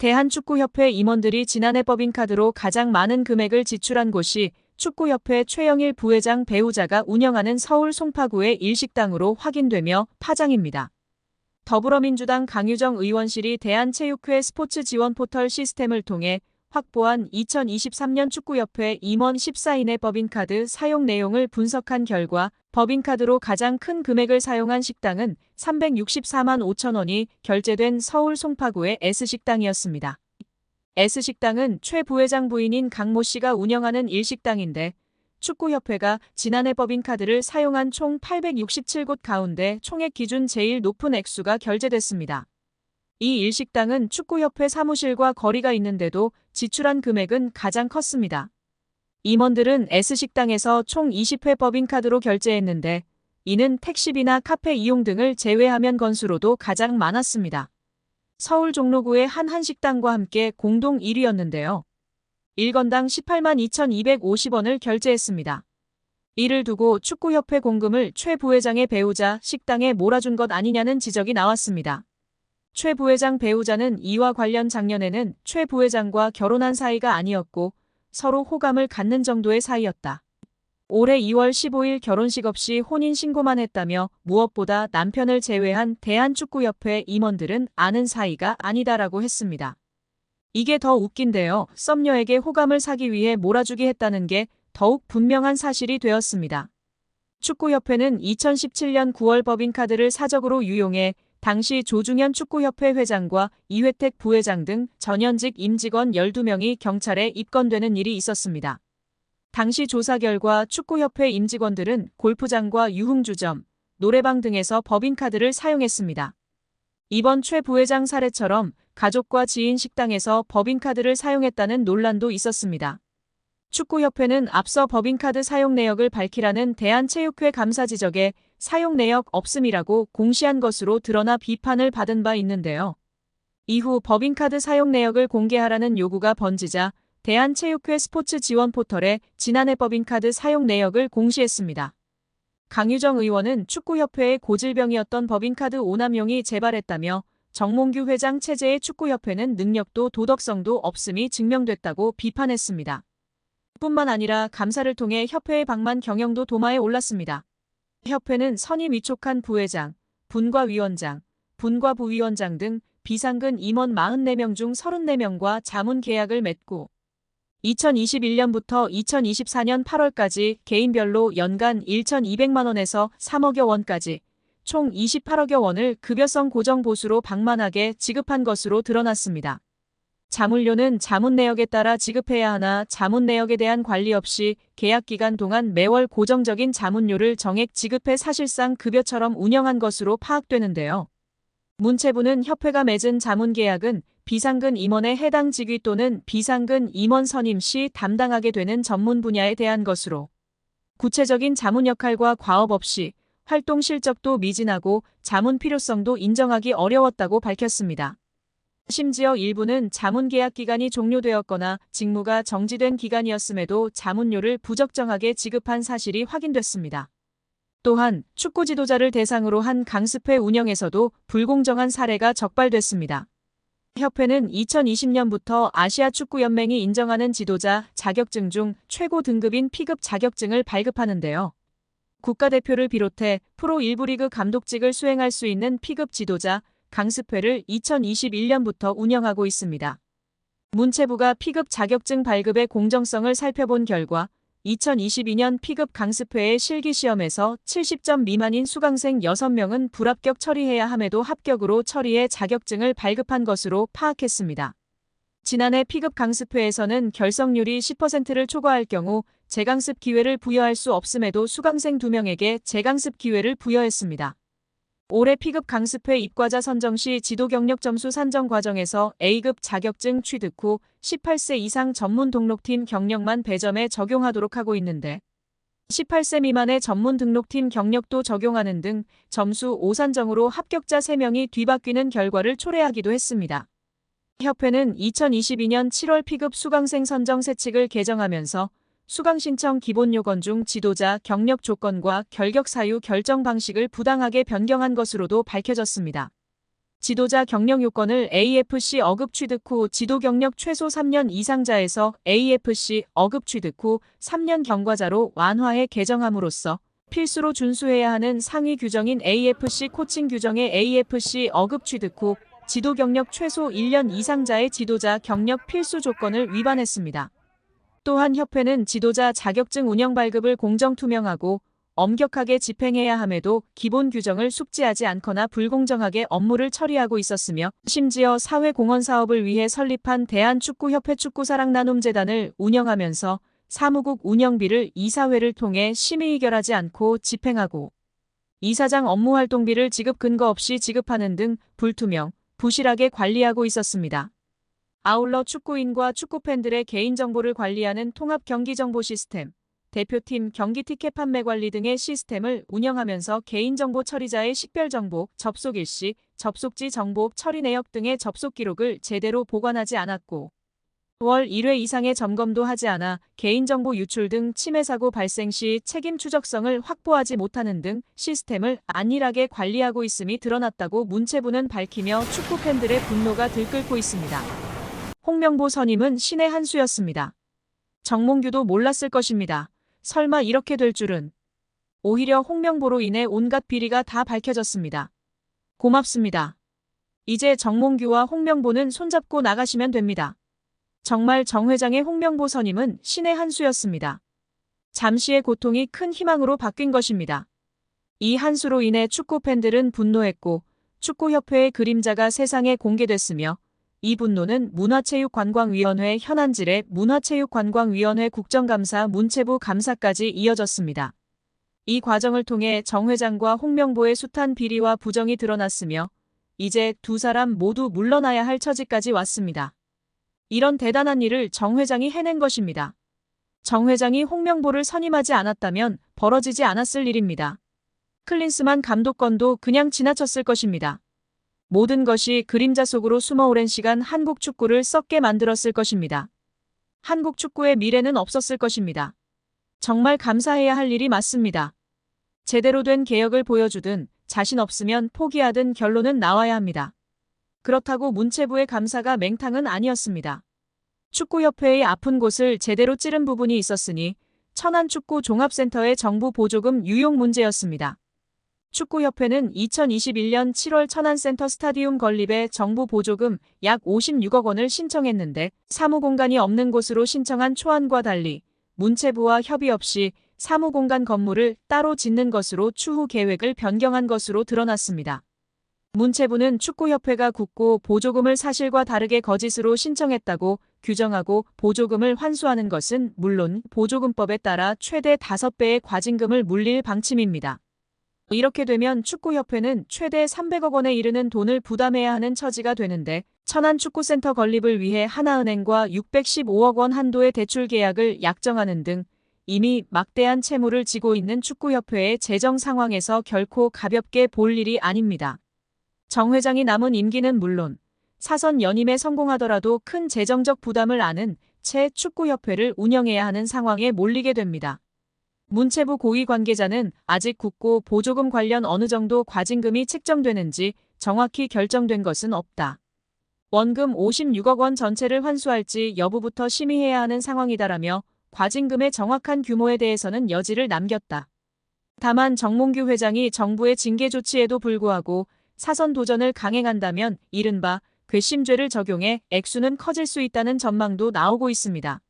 대한축구협회 임원들이 지난해 법인카드로 가장 많은 금액을 지출한 곳이 축구협회 최영일 부회장 배우자가 운영하는 서울 송파구의 일식당으로 확인되며 파장입니다. 더불어민주당 강유정 의원실이 대한체육회 스포츠 지원 포털 시스템을 통해 확보한 2023년 축구협회 임원 14인의 법인카드 사용 내용을 분석한 결과 법인카드로 가장 큰 금액을 사용한 식당은 364만 5천 원이 결제된 서울 송파구의 S식당이었습니다. S식당은 최 부회장 부인인 강모 씨가 운영하는 일식당인데 축구협회가 지난해 법인카드를 사용한 총 867곳 가운데 총액 기준 제일 높은 액수가 결제됐습니다. 이 일식당은 축구협회 사무실과 거리가 있는데도 지출한 금액은 가장 컸습니다. 임원들은 S식당에서 총 20회 법인카드로 결제했는데 이는 택시비나 카페 이용 등을 제외하면 건수로도 가장 많았습니다. 서울 종로구의 한 한식당과 함께 공동 1위였는데요. 1건당 18만 2,250원을 결제했습니다. 이를 두고 축구협회 공금을 최 부회장의 배우자 식당에 몰아준 것 아니냐는 지적이 나왔습니다. 최 부회장 배우자는 이와 관련 작년에는 최 부회장과 결혼한 사이가 아니었고 서로 호감을 갖는 정도의 사이였다. 올해 2월 15일 결혼식 없이 혼인신고만 했다며 무엇보다 남편을 제외한 대한축구협회 임원들은 아는 사이가 아니다라고 했습니다. 이게 더 웃긴데요. 썸녀에게 호감을 사기 위해 몰아주기 했다는 게 더욱 분명한 사실이 되었습니다. 축구협회는 2017년 9월 법인카드를 사적으로 유용해 당시 조중현 축구협회 회장과 이회택 부회장 등 전현직 임직원 12명이 경찰에 입건되는 일이 있었습니다. 당시 조사 결과 축구협회 임직원들은 골프장과 유흥주점, 노래방 등에서 법인카드를 사용했습니다. 이번 최 부회장 사례처럼 가족과 지인 식당에서 법인카드를 사용했다는 논란도 있었습니다. 축구협회는 앞서 법인카드 사용 내역을 밝히라는 대한체육회 감사 지적에 사용 내역 없음이라고 공시한 것으로 드러나 비판을 받은 바 있는데요. 이후 법인카드 사용 내역을 공개하라는 요구가 번지자 대한체육회 스포츠 지원 포털에 지난해 법인카드 사용 내역을 공시했습니다. 강유정 의원은 축구협회의 고질병이었던 법인카드 오남용이 재발했다며 정몽규 회장 체제의 축구협회는 능력도 도덕성도 없음이 증명됐다고 비판했습니다. 뿐만 아니라 감사를 통해 협회의 방만 경영도 도마에 올랐습니다. 협회는 선임 위촉한 부회장, 분과위원장, 분과부위원장 등 비상근 임원 44명 중 34명과 자문 계약을 맺고 2021년부터 2024년 8월까지 개인별로 연간 1,200만 원에서 3억여 원까지 총 28억여 원을 급여성 고정보수로 방만하게 지급한 것으로 드러났습니다. 자문료는 자문 내역에 따라 지급해야 하나 자문 내역에 대한 관리 없이 계약 기간 동안 매월 고정적인 자문료를 정액 지급해 사실상 급여처럼 운영한 것으로 파악되는데요. 문체부는 협회가 맺은 자문 계약은 비상근 임원의 해당 직위 또는 비상근 임원 선임 시 담당하게 되는 전문 분야에 대한 것으로 구체적인 자문 역할과 과업 없이 활동 실적도 미진하고 자문 필요성도 인정하기 어려웠다고 밝혔습니다. 심지어 일부는 자문 계약 기간이 종료되었거나 직무가 정지된 기간이었음에도 자문료를 부적정하게 지급한 사실이 확인됐습니다. 또한 축구 지도자를 대상으로 한 강습회 운영에서도 불공정한 사례가 적발됐습니다. 협회는 2020년부터 아시아축구연맹이 인정하는 지도자 자격증 중 최고 등급인 P급 자격증을 발급하는데요. 국가대표를 비롯해 프로 1부 리그 감독직을 수행할 수 있는 P급 지도자 강습회를 2021년부터 운영하고 있습니다. 문체부가 P급 자격증 발급의 공정성을 살펴본 결과 2022년 P급 강습회의 실기시험에서 70점 미만인 수강생 6명은 불합격 처리해야 함에도 합격으로 처리해 자격증을 발급한 것으로 파악했습니다. 지난해 P급 강습회에서는 결석률이 10%를 초과할 경우 재강습 기회를 부여할 수 없음에도 수강생 2명에게 재강습 기회를 부여했습니다. 올해 P급 강습회 입과자 선정 시 지도 경력 점수 산정 과정에서 A급 자격증 취득 후 18세 이상 전문 등록팀 경력만 배점에 적용하도록 하고 있는데 18세 미만의 전문 등록팀 경력도 적용하는 등 점수 오산정으로 합격자 3명이 뒤바뀌는 결과를 초래하기도 했습니다. 협회는 2022년 7월 P급 수강생 선정 세칙을 개정하면서 수강 신청 기본 요건 중 지도자 경력 조건과 결격 사유 결정 방식을 부당하게 변경한 것으로도 밝혀졌습니다. 지도자 경력 요건을 AFC 어급 취득 후 지도 경력 최소 3년 이상자에서 AFC 어급 취득 후 3년 경과자로 완화해 개정함으로써 필수로 준수해야 하는 상위 규정인 AFC 코칭 규정의 AFC 어급 취득 후 지도 경력 최소 1년 이상자의 지도자 경력 필수 조건을 위반했습니다. 또한 협회는 지도자 자격증 운영 발급을 공정투명하고 엄격하게 집행해야 함에도 기본 규정을 숙지하지 않거나 불공정하게 업무를 처리하고 있었으며 심지어 사회공헌 사업을 위해 설립한 대한축구협회 축구사랑나눔재단을 운영하면서 사무국 운영비를 이사회를 통해 심의의결하지 않고 집행하고 이사장 업무활동비를 지급 근거 없이 지급하는 등 불투명, 부실하게 관리하고 있었습니다. 아울러 축구인과 축구팬들의 개인정보를 관리하는 통합경기정보 시스템, 대표팀 경기 티켓 판매 관리 등의 시스템을 운영하면서 개인정보 처리자의 식별정보, 접속 일시, 접속지 정보 처리 내역 등의 접속 기록을 제대로 보관하지 않았고 월 1회 이상의 점검도 하지 않아 개인정보 유출 등 침해 사고 발생 시 책임 추적성을 확보하지 못하는 등 시스템을 안일하게 관리하고 있음이 드러났다고 문체부는 밝히며 축구팬들의 분노가 들끓고 있습니다. 홍명보 선임은 신의 한 수였습니다. 정몽규도 몰랐을 것입니다. 설마 이렇게 될 줄은. 오히려 홍명보로 인해 온갖 비리가 다 밝혀졌습니다. 고맙습니다. 이제 정몽규와 홍명보는 손잡고 나가시면 됩니다. 정말 정 회장의 홍명보 선임은 신의 한 수였습니다. 잠시의 고통이 큰 희망으로 바뀐 것입니다. 이 한 수로 인해 축구팬들은 분노했고 축구협회의 그림자가 세상에 공개됐으며 이 분노는 문화체육관광위원회 현안질의 문화체육관광위원회 국정감사 문체부 감사까지 이어졌습니다. 이 과정을 통해 정 회장과 홍명보의 숱한 비리와 부정이 드러났으며 이제 두 사람 모두 물러나야 할 처지까지 왔습니다. 이런 대단한 일을 정 회장이 해낸 것입니다. 정 회장이 홍명보를 선임하지 않았다면 벌어지지 않았을 일입니다. 클린스만 감독권도 그냥 지나쳤을 것입니다. 모든 것이 그림자 속으로 숨어 오랜 시간 한국 축구를 썩게 만들었을 것입니다. 한국 축구의 미래는 없었을 것입니다. 정말 감사해야 할 일이 맞습니다. 제대로 된 개혁을 보여주든 자신 없으면 포기하든 결론은 나와야 합니다. 그렇다고 문체부의 감사가 맹탕은 아니었습니다. 축구협회의 아픈 곳을 제대로 찌른 부분이 있었으니 천안축구종합센터의 정부 보조금 유용 문제였습니다. 축구협회는 2021년 7월 천안센터 스타디움 건립에 정부 보조금 약 56억 원을 신청했는데 사무공간이 없는 곳으로 신청한 초안과 달리 문체부와 협의 없이 사무공간 건물을 따로 짓는 것으로 추후 계획을 변경한 것으로 드러났습니다. 문체부는 축구협회가 굳고 보조금을 사실과 다르게 거짓으로 신청했다고 규정하고 보조금을 환수하는 것은 물론 보조금법에 따라 최대 5배의 과징금을 물릴 방침입니다. 이렇게 되면 축구협회는 최대 300억 원에 이르는 돈을 부담해야 하는 처지가 되는데 천안축구센터 건립을 위해 하나은행과 615억 원 한도의 대출 계약을 약정하는 등 이미 막대한 채무를 지고 있는 축구협회의 재정 상황에서 결코 가볍게 볼 일이 아닙니다. 정 회장이 남은 임기는 물론 사선 연임에 성공하더라도 큰 재정적 부담을 안은 채 축구협회를 운영해야 하는 상황에 몰리게 됩니다. 문체부 고위 관계자는 아직 굳고 보조금 관련 어느 정도 과징금이 책정되는지 정확히 결정된 것은 없다. 원금 56억 원 전체를 환수할지 여부부터 심의해야 하는 상황이다라며 과징금의 정확한 규모에 대해서는 여지를 남겼다. 다만 정몽규 회장이 정부의 징계 조치에도 불구하고 사선 도전을 강행한다면 이른바 괘씸죄를 적용해 액수는 커질 수 있다는 전망도 나오고 있습니다.